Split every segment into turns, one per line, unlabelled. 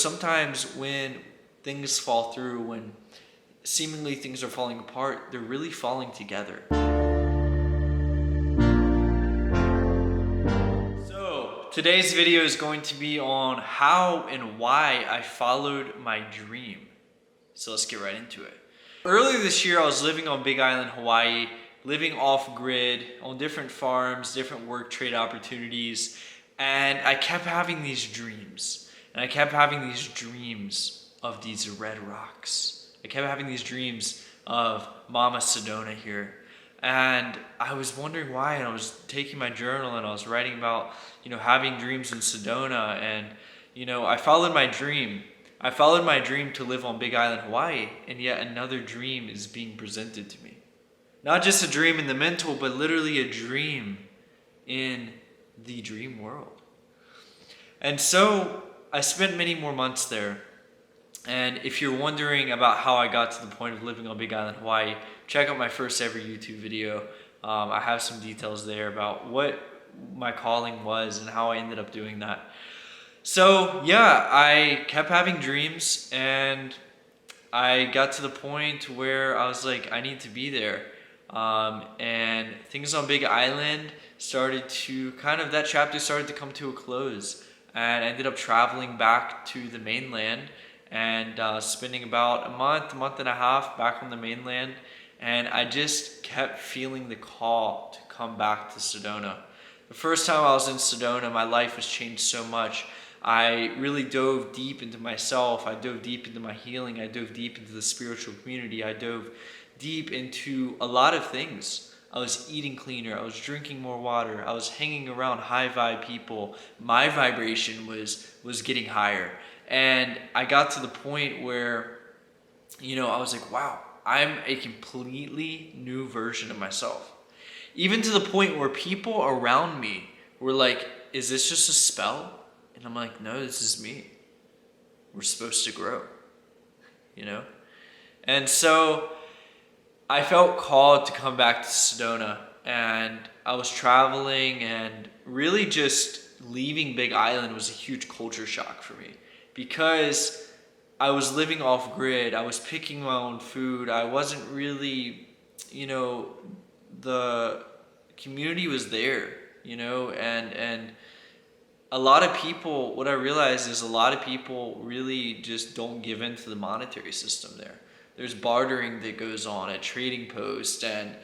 Sometimes when things fall through, when seemingly things are falling apart, they're really falling together. So today's video is going to be on how and why I followed my dream. So let's get right into it. Earlier this year, I was living on Big Island, Hawaii, living off grid on different farms, different work trade opportunities, and I kept having these dreams. And I kept having these dreams of these red rocks. I kept having these dreams of Mama Sedona here. And I was wondering why, and I was taking my journal and I was writing about, having dreams in Sedona. And, I followed my dream. I followed my dream to live on Big Island, Hawaii, and yet another dream is being presented to me. Not just a dream in the mental, but literally a dream in the dream world. And so I spent many more months there, and if you're wondering about how I got to the point of living on Big Island, Hawaii, check out my first ever YouTube video. I have some details there about what my calling was and how I ended up doing that. So yeah, I kept having dreams, and I got to the point where I was like, I need to be there. And things on Big Island that chapter started to come to a close. And I ended up traveling back to the mainland and spending about a month and a half back on the mainland. And I just kept feeling the call to come back to Sedona. The first time I was in Sedona, my life was changed so much. I really dove deep into myself. I dove deep into my healing. I dove deep into the spiritual community. I dove deep into a lot of things. I was eating cleaner, I was drinking more water, I was hanging around high vibe people. My vibration was getting higher. And I got to the point where, I was like, wow, I'm a completely new version of myself. Even to the point where people around me were like, is this just a spell? And I'm like, no, this is me. We're supposed to grow, And so I felt called to come back to Sedona, and I was traveling, and really just leaving Big Island was a huge culture shock for me because I was living off grid. I was picking my own food. I wasn't really, the community was there, and a lot of people, what I realized is a lot of people really just don't give in to the monetary system there. There's bartering that goes on at trading posts, and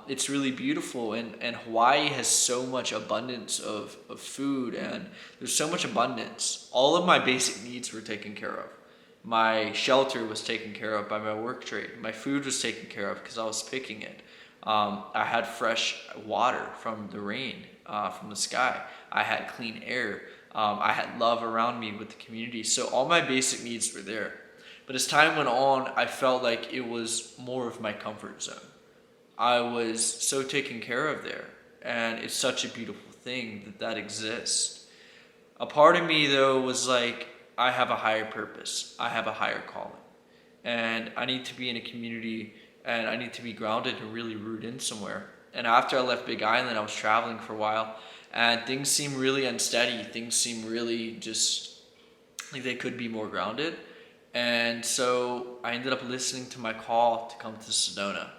it's really beautiful. And Hawaii has so much abundance of food, and there's so much abundance. All of my basic needs were taken care of. My shelter was taken care of by my work trade. My food was taken care of because I was picking it. I had fresh water from the rain, from the sky. I had clean air. I had love around me with the community. So all my basic needs were there. But as time went on, I felt like it was more of my comfort zone. I was so taken care of there, and it's such a beautiful thing that exists. A part of me, though, was like, I have a higher purpose. I have a higher calling. And I need to be in a community, and I need to be grounded and really rooted in somewhere. And after I left Big Island, I was traveling for a while, and things seemed really unsteady. Things seemed really just like they could be more grounded. And so I ended up listening to my call to come to Sedona.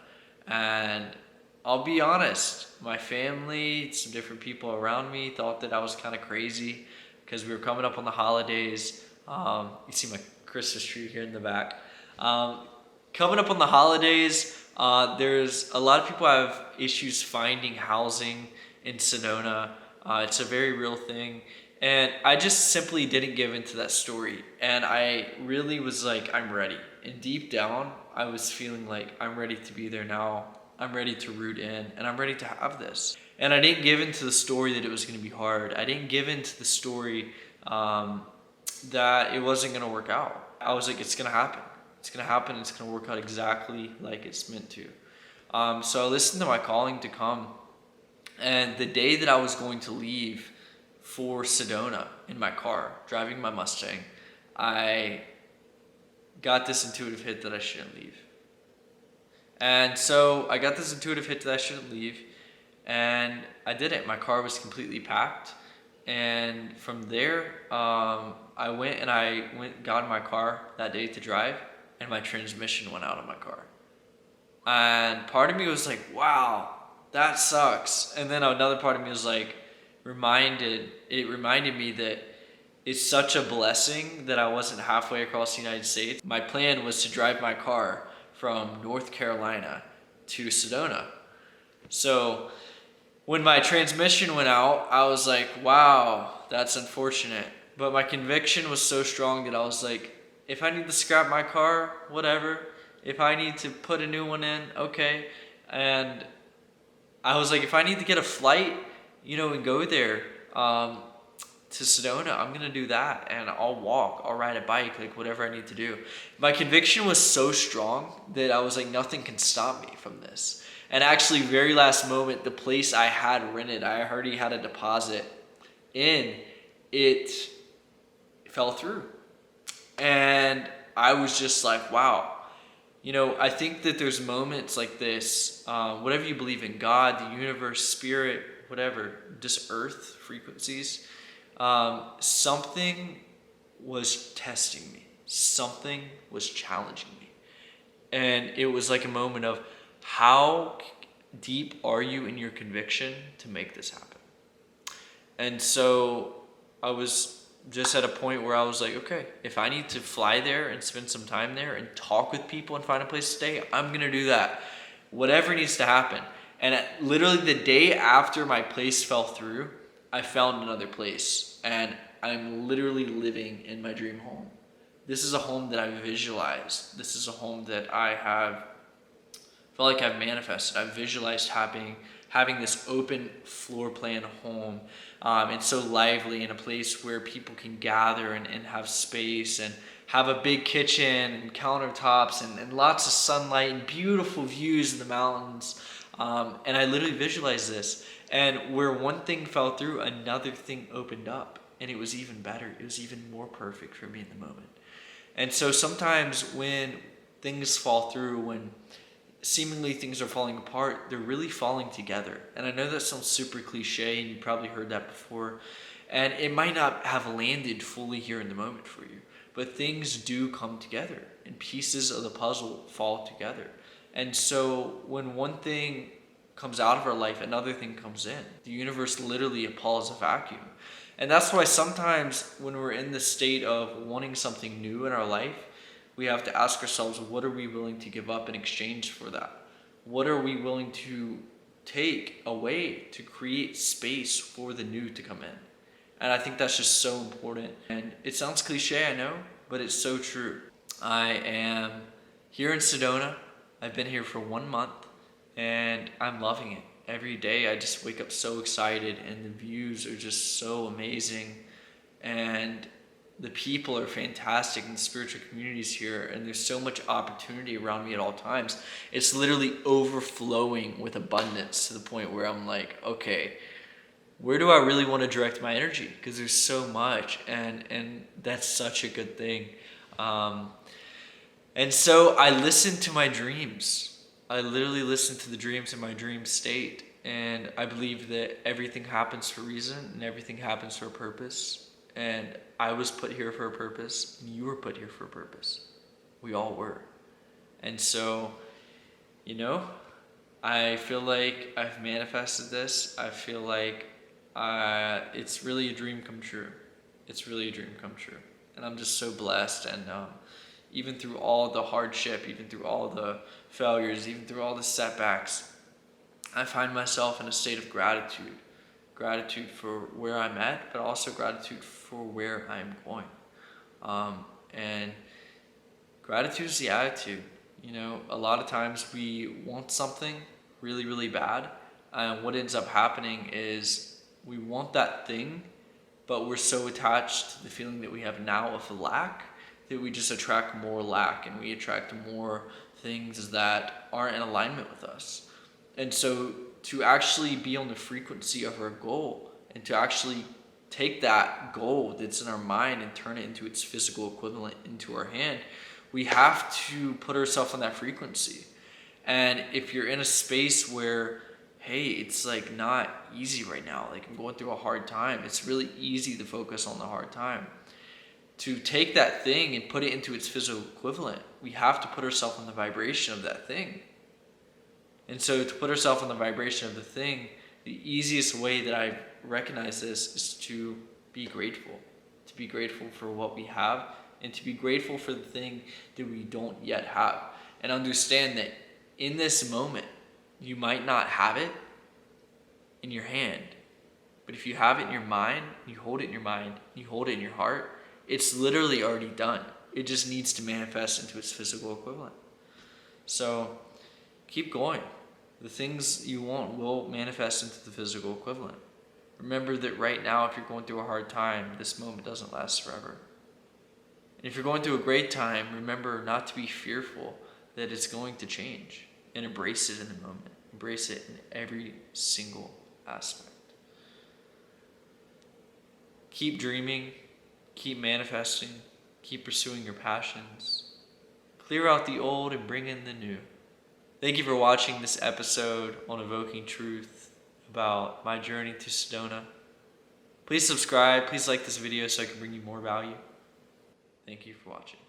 And I'll be honest, my family, some different people around me thought that I was kind of crazy because we were coming up on the holidays. You see my Christmas tree here in the back. Coming up on the holidays, there's a lot of people have issues finding housing in Sedona. It's a very real thing. And I just simply didn't give into that story. And I really was like, I'm ready. And deep down, I was feeling like I'm ready to be there now. I'm ready to root in, and I'm ready to have this. And I didn't give into the story that it was going to be hard. I didn't give into the story that it wasn't going to work out. I was like, it's going to happen. It's going to happen. It's going to work out exactly like it's meant to. So I listened to my calling to come. And the day that I was going to leave for Sedona in my car, driving my Mustang, I got this intuitive hit that I shouldn't leave. And so I got this intuitive hit that I shouldn't leave, and I didn't. My car was completely packed. And from there, I got in my car that day to drive, and my transmission went out of my car. And part of me was like, wow, that sucks. And then another part of me was like, it reminded me that it's such a blessing that I wasn't halfway across the United States. My plan was to drive my car from North Carolina to Sedona. So when my transmission went out, I was like, wow, that's unfortunate. But my conviction was so strong that I was like, if I need to scrap my car, whatever. If I need to put a new one in, okay. And I was like, if I need to get a flight, and go there to Sedona, I'm going to do that. And I'll walk, I'll ride a bike, like whatever I need to do. My conviction was so strong that I was like, nothing can stop me from this. And actually, very last moment, the place I had rented, I already had a deposit in, it fell through. And I was just like, wow. I think that there's moments like this, whatever you believe in, God, the universe, spirit, whatever, just earth frequencies, something was testing me. Something was challenging me. And it was like a moment of, how deep are you in your conviction to make this happen? And so I was just at a point where I was like, okay, if I need to fly there and spend some time there and talk with people and find a place to stay, I'm going to do that. Whatever needs to happen. And literally the day after my place fell through, I found another place. And I'm literally living in my dream home. This is a home that I visualized. This is a home that I felt like I've manifested. I've visualized having this open floor plan home. It's so lively, in a place where people can gather and have space, and have a big kitchen and countertops and lots of sunlight and beautiful views of the mountains. And I literally visualized this. And where one thing fell through, another thing opened up. And it was even better. It was even more perfect for me in the moment. And so sometimes when things fall through, when seemingly things are falling apart, they're really falling together. And I know that sounds super cliche, and you probably heard that before, and it might not have landed fully here in the moment for you, but things do come together, and pieces of the puzzle fall together. And so when one thing comes out of our life, another thing comes in. The universe literally appalls a vacuum. And that's why sometimes when we're in the state of wanting something new in our life, we have to ask ourselves, what are we willing to give up in exchange for that? What are we willing to take away to create space for the new to come in? And I think that's just so important. And it sounds cliche, I know, but it's so true. I am here in Sedona. I've been here for 1 month, and I'm loving it. Every day I just wake up so excited, and the views are just so amazing. And the people are fantastic in the spiritual communities here, and there's so much opportunity around me at all times. It's literally overflowing with abundance to the point where I'm like, okay, where do I really want to direct my energy? Because there's so much, and that's such a good thing. And so I listen to my dreams. I literally listen to the dreams in my dream state, and I believe that everything happens for a reason, and everything happens for a purpose. And I was put here for a purpose, and you were put here for a purpose. We all were. And so, I feel like I've manifested this. I feel like it's really a dream come true. It's really a dream come true. And I'm just so blessed. And even through all the hardship, even through all the failures, even through all the setbacks, I find myself in a state of gratitude. Gratitude for where I'm at, but also gratitude for where I'm going. And gratitude is the attitude. A lot of times we want something really, really bad, and what ends up happening is we want that thing, but we're so attached to the feeling that we have now of lack that we just attract more lack, and we attract more things that aren't in alignment with us. And so to actually be on the frequency of our goal, and to actually take that goal that's in our mind and turn it into its physical equivalent into our hand, we have to put ourselves on that frequency. And if you're in a space where, hey, it's like not easy right now. Like I'm going through a hard time. It's really easy to focus on the hard time. To take that thing and put it into its physical equivalent, we have to put ourselves on the vibration of that thing. And so to put ourselves on the vibration of the thing, the easiest way that I recognize this is to be grateful. To be grateful for what we have, and to be grateful for the thing that we don't yet have. And understand that in this moment, you might not have it in your hand. But if you have it in your mind, you hold it in your mind, you hold it in your heart, it's literally already done. It just needs to manifest into its physical equivalent. So keep going. The things you want will manifest into the physical equivalent. Remember that right now, if you're going through a hard time, this moment doesn't last forever. And if you're going through a great time, remember not to be fearful that it's going to change, and embrace it in the moment. Embrace it in every single aspect. Keep dreaming, keep manifesting, keep pursuing your passions. Clear out the old and bring in the new. Thank you for watching this episode on Evoking Truth about my journey to Sedona. Please subscribe, please like this video so I can bring you more value. Thank you for watching.